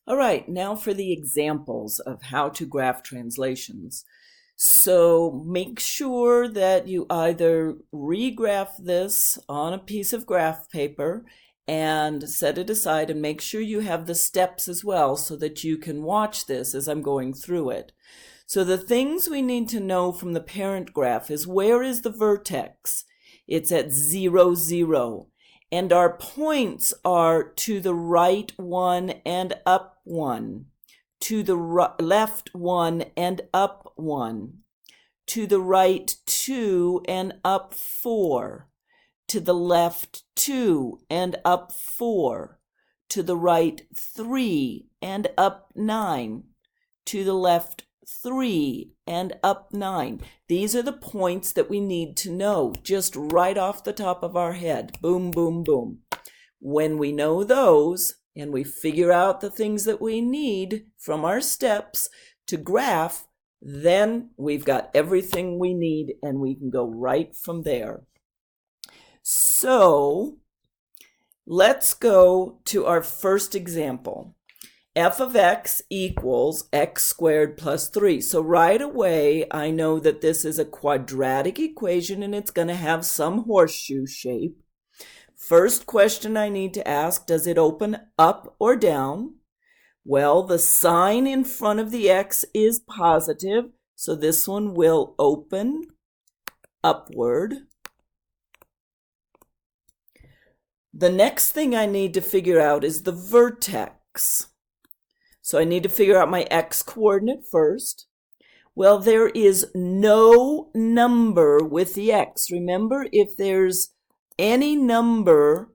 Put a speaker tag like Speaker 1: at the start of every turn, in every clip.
Speaker 1: All right, now for the examples of how to graph translations. So make sure that you either regraph this on a piece of graph paper and set it aside, and make sure you have the steps as well so that you can watch this as I'm going through it. So the things we need to know from the parent graph is, where is the vertex? It's at 0, 0. And our points are to the right 1 and up 1, to the left 1 and up 1, to the right 2 and up 4, to the left 2 and up 4, to the right 3 and up 9, to the left 3 and up 9. These are the points that we need to know just right off the top of our head. Boom, boom, boom. When we know those and we figure out the things that we need from our steps to graph, then we've got everything we need and we can go right from there. So let's go to our first example. F of x equals x squared plus 3. So right away, I know that this is a quadratic equation and it's going to have some horseshoe shape. First question I need to ask, does it open up or down? Well, the sign in front of the x is positive, so this one will open upward. The next thing I need to figure out is the vertex. So I need to figure out my x-coordinate first. Well, there is no number with the x. Remember, if there's any number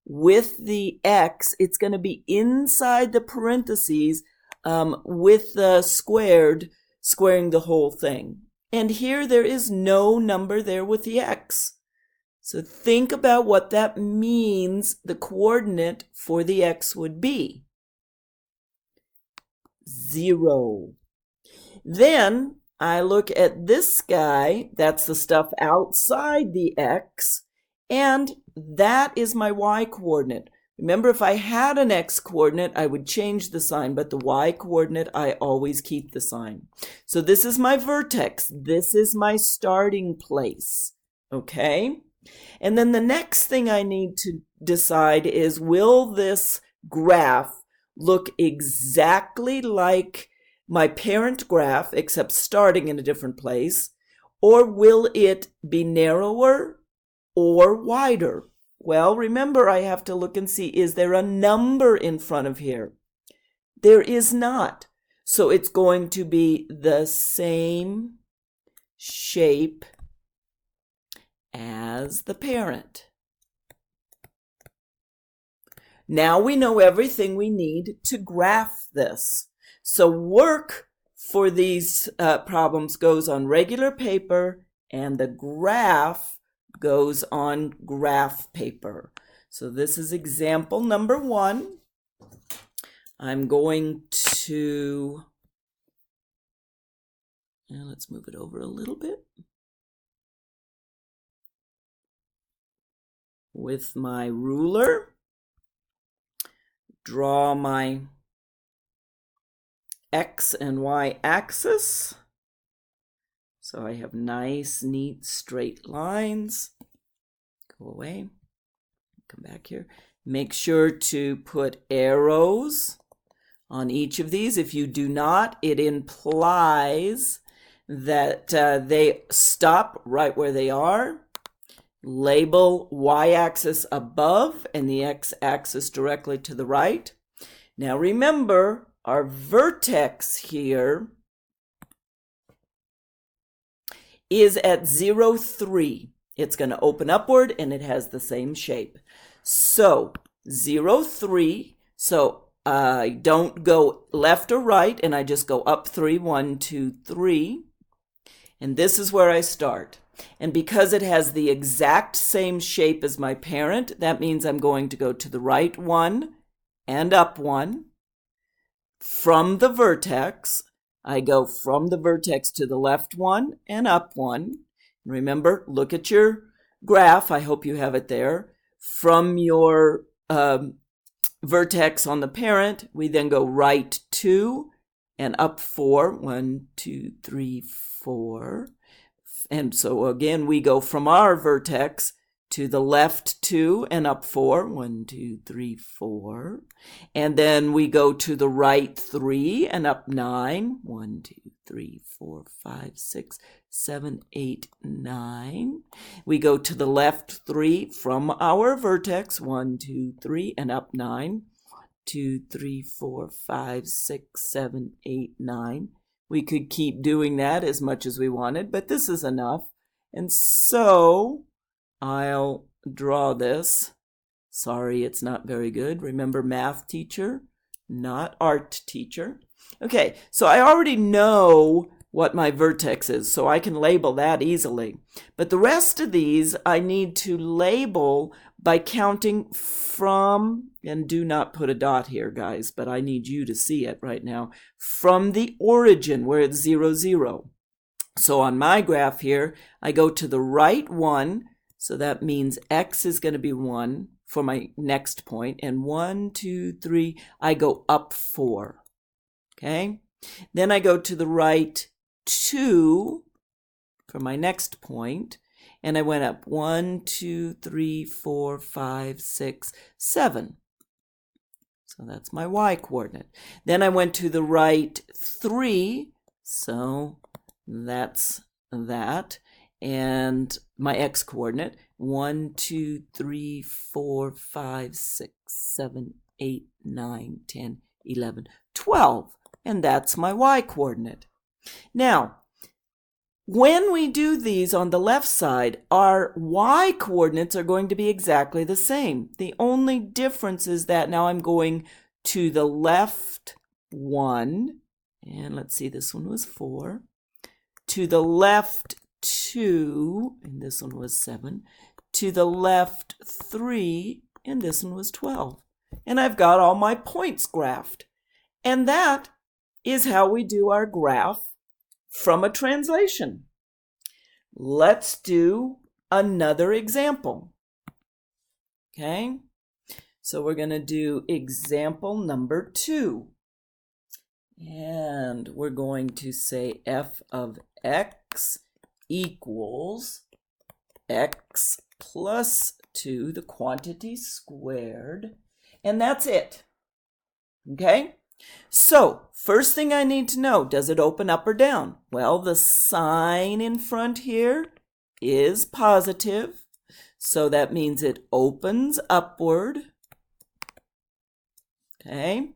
Speaker 1: with the x, it's going to be inside the parentheses with the squaring the whole thing. And here there is no number there with the x. So think about what that means the coordinate for the x would be. 0. Then I look at this guy, that's the stuff outside the x, and that is my y-coordinate. Remember, if I had an x-coordinate, I would change the sign, but the y-coordinate, I always keep the sign. So this is my vertex. This is my starting place, okay? And then the next thing I need to decide is, will this graph look exactly like my parent graph, except starting in a different place, or will it be narrower or wider? Well, remember, I have to look and see, is there a number in front of here? There is not. So it's going to be the same shape as the parent. Now we know everything we need to graph this. So work for these problems goes on regular paper and the graph goes on graph paper. So this is example number 1. I'm going to, let's move it over a little bit. With my ruler, draw my x and y axis. So I have nice, neat, straight lines. Go away. Come back here. Make sure to put arrows on each of these. If you do not, it implies that they stop right where they are. Label y-axis above and the x-axis directly to the right. Now remember, our vertex here is at 0, 3. It's going to open upward and it has the same shape. So 0, 3. So I don't go left or right and I just go up 3, 1, 2, 3. And this is where I start. And because it has the exact same shape as my parent, that means I'm going to go to the right 1 and up 1. From the vertex, I go from the vertex to the left 1 and up 1. Remember, look at your graph. I hope you have it there. From your vertex on the parent. We then go right 2 and up 4. 1, 2, 3, 4. And so again, we go from our vertex to the left 2 and up 4. 1, 2, 3, 4. And then we go to the right 3 and up 9. 1, 2, 3, 4, 5, 6, 7, 8, 9. We go to the left 3 from our vertex. 1, 2, 3 and up 9. 2, 3, 4, 5, 6, 7, 8, 9. We could keep doing that as much as we wanted, but this is enough. And so I'll draw this. Sorry, it's not very good. Remember, math teacher, not art teacher. Okay, so I already know what my vertex is, so I can label that easily. But the rest of these I need to label by counting from, and do not put a dot here, guys, but I need you to see it right now, from the origin where it's 0, 0. So on my graph here, I go to the right 1, so that means x is going to be 1 for my next point, and 1, 2, 3, I go up 4. Okay? Then I go to the right 2 for my next point, and I went up 1, 2, 3, 4, 5, 6, 7. So that's my y coordinate. Then I went to the right 3, so that's that. And my x coordinate, 1, 2, 3, 4, 5, 6, 7, 8, 9, 10, 11, 12. And that's my y coordinate. Now, when we do these on the left side, our y coordinates are going to be exactly the same. The only difference is that now I'm going to the left 1, and let's see, this one was 4, to the left 2, and this one was 7, to the left 3, and this one was 12. And I've got all my points graphed. And that is how we do our graph from a translation. Let's do another example. Okay, so we're going to do example number 2. And we're going to say f of x equals x plus 2, the quantity squared, and that's it. Okay? So, first thing I need to know, does it open up or down? Well, the sign in front here is positive, so that means it opens upward. Okay?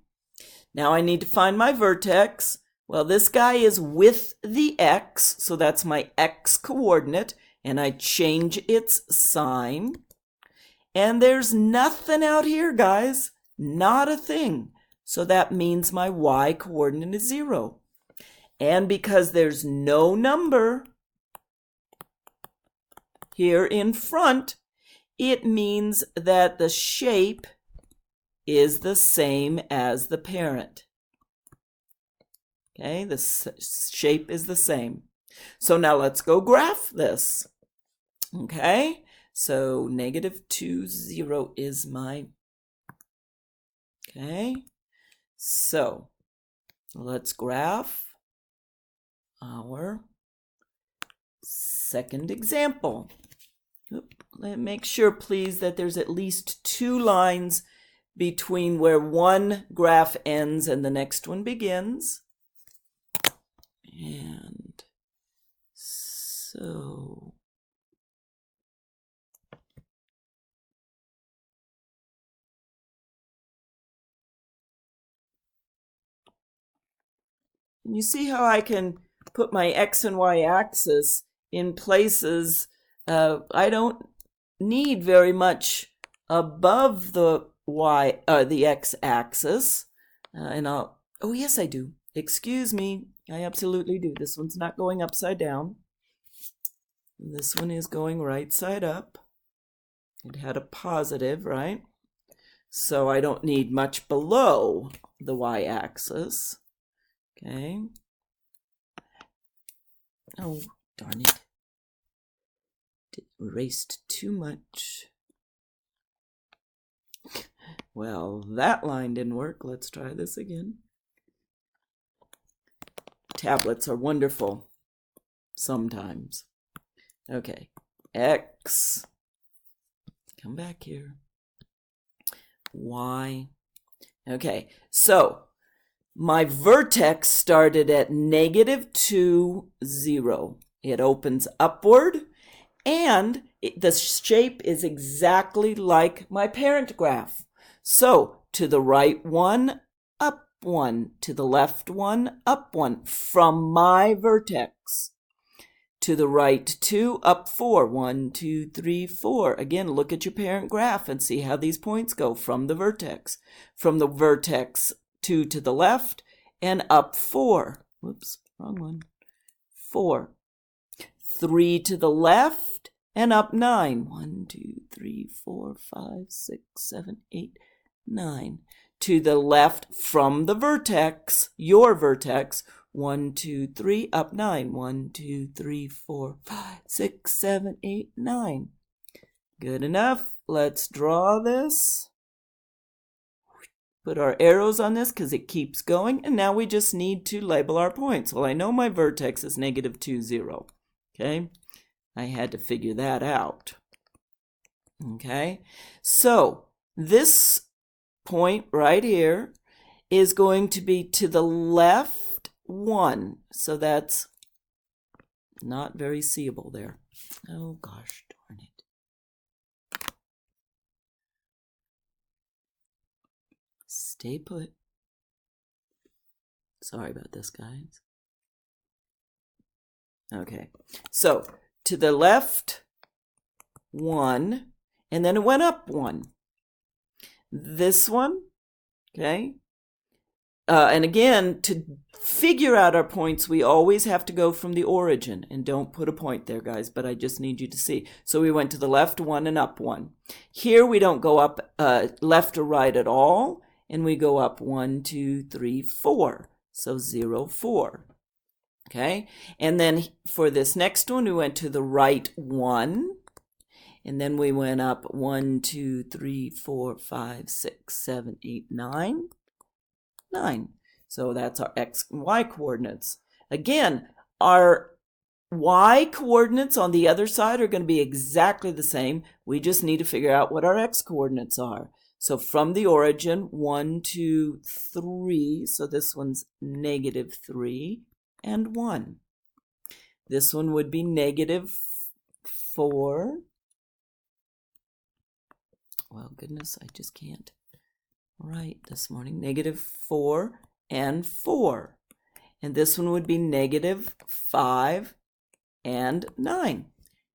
Speaker 1: Now I need to find my vertex. Well, this guy is with the x, so that's my x coordinate, and I change its sign. And there's nothing out here, guys. Not a thing. So that means my y coordinate is 0. And because there's no number here in front, it means that the shape is the same as the parent. Okay, the shape is the same. So now let's go graph this. Okay, so -2, 0 is my, okay, so let's graph our second example. Let me make sure, please, that there's at least 2 lines between where one graph ends and the next one begins. And so you see how I can put my x and y axis in places I don't need very much above the the x-axis, and oh yes I do. Excuse me, I absolutely do. This one's not going upside down. This one is going right side up. It had a positive, right? So I don't need much below the y-axis. Okay. Oh, darn it. Erased too much. Well, that line didn't work. Let's try this again. Tablets are wonderful sometimes. Okay, X, come back here, Y. Okay, so my vertex started at -2, 0. It opens upward, and the shape is exactly like my parent graph. So to the right 1, up 1. To the left 1, up 1 from my vertex. To the right 2, up 4. 1, 2, 3, 4. Again, look at your parent graph and see how these points go from the vertex. From the vertex 2 to the left and up 4. Whoops, wrong one. 4. 3 to the left and up 9. 1, 2, 3, 4, 5, 6, 7, 8, 9. To the left from the vertex, your vertex, 1, 2, 3, up 9. 1, 2, 3, 4, 5, 6, 7, 8, 9. Good enough. Let's draw this. Put our arrows on this because it keeps going. And now we just need to label our points. Well, I know my vertex is -2, 0. Okay. I had to figure that out. Okay. So this point right here is going to be to the left 1. So that's not very seeable there. Oh gosh, darn it. Stay put. Sorry about this, guys. Okay, so to the left 1, and then it went up 1. This one, okay? And again, to figure out our points, we always have to go from the origin. And don't put a point there, guys, but I just need you to see. So we went to the left 1 and up 1. Here we don't go up left or right at all, and we go up 1, 2, 3, 4. So 0, 4. Okay, and then for this next one, we went to the right 1. And then we went up 1, 2, 3, 4, 5, 6, 7, 8, 9. 9. So that's our X and Y coordinates. Again, our Y coordinates on the other side are going to be exactly the same. We just need to figure out what our X coordinates are. So from the origin, 1, 2, 3. So this one's -3 and 1. This one would be -4. Well, goodness, I just can't write this morning. -4 and 4. And this one would be -5 and 9.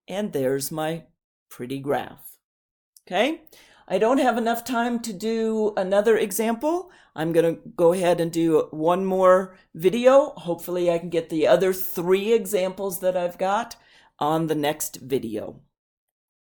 Speaker 1: And there's my pretty graph. Okay? I don't have enough time to do another example. I'm going to go ahead and do one more video. Hopefully I can get the other 3 examples that I've got on the next video.